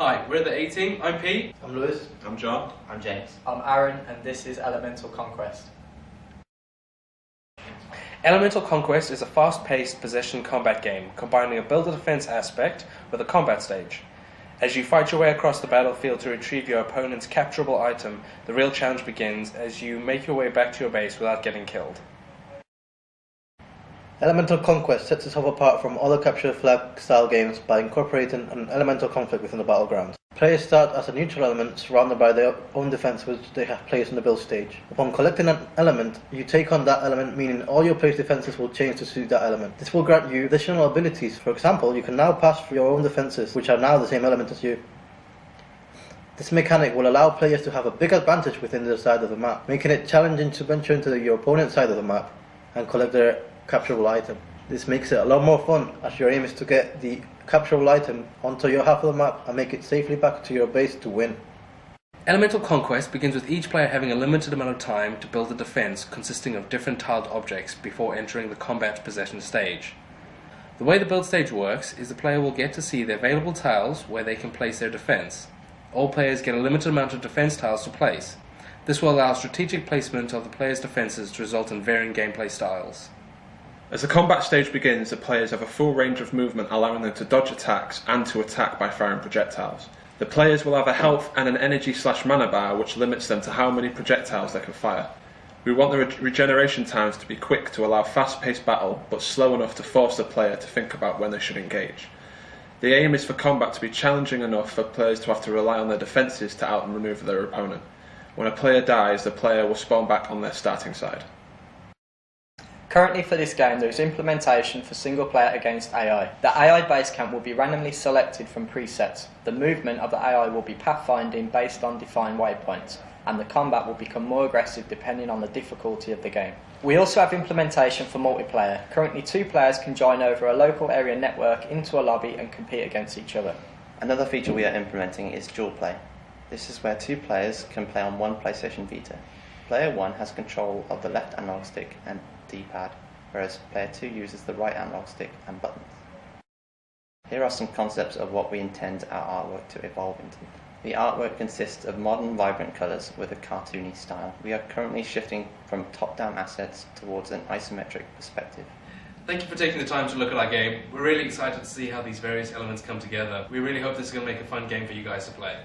Hi, we're the A-Team. I'm Pete. I'm Lewis. I'm John. I'm James. I'm Aaron, and this is Elemental Conquest. Elemental Conquest is a fast-paced possession combat game, combining a build-a-defense aspect with a combat stage. As you fight your way across the battlefield to retrieve your opponent's capturable item, the real challenge begins as you make your way back to your base without getting killed. Elemental Conquest sets itself apart from other capture flag style games by incorporating an elemental conflict within the battleground. Players start as a neutral element surrounded by their own defense which they have placed in the build stage. Upon collecting an element, you take on that element, meaning all your player's defenses will change to suit that element. This will grant you additional abilities. For example, you can now pass through your own defenses, which are now the same element as you. This mechanic will allow players to have a big advantage within their side of the map, making it challenging to venture into your opponent's side of the map and collect their capturable item. This makes it a lot more fun, as your aim is to get the capturable item onto your half of the map and make it safely back to your base to win. Elemental Conquest begins with each player having a limited amount of time to build a defense consisting of different tiled objects before entering the combat possession stage. The way the build stage works is the player will get to see the available tiles where they can place their defense. All players get a limited amount of defense tiles to place. This will allow strategic placement of the player's defenses to result in varying gameplay styles. As the combat stage begins, the players have a full range of movement, allowing them to dodge attacks and to attack by firing projectiles. The players will have a health and an energy/mana bar, which limits them to how many projectiles they can fire. We want the regeneration times to be quick to allow fast-paced battle, but slow enough to force the player to think about when they should engage. The aim is for combat to be challenging enough for players to have to rely on their defences to outmaneuver their opponent. When a player dies, the player will spawn back on their starting side. Currently for this game there is implementation for single player against AI. The AI base camp will be randomly selected from presets. The movement of the AI will be pathfinding based on defined waypoints, and the combat will become more aggressive depending on the difficulty of the game. We also have implementation for multiplayer. Currently 2 players can join over a local area network into a lobby and compete against each other. Another feature we are implementing is dual play. This is where 2 players can play on one PlayStation Vita. Player 1 has control of the left analog stick and D-pad, whereas player 2 uses the right analog stick and buttons. Here are some concepts of what we intend our artwork to evolve into. The artwork consists of modern, vibrant colours with a cartoony style. We are currently shifting from top-down assets towards an isometric perspective. Thank you for taking the time to look at our game. We're really excited to see how these various elements come together. We really hope this is going to make a fun game for you guys to play.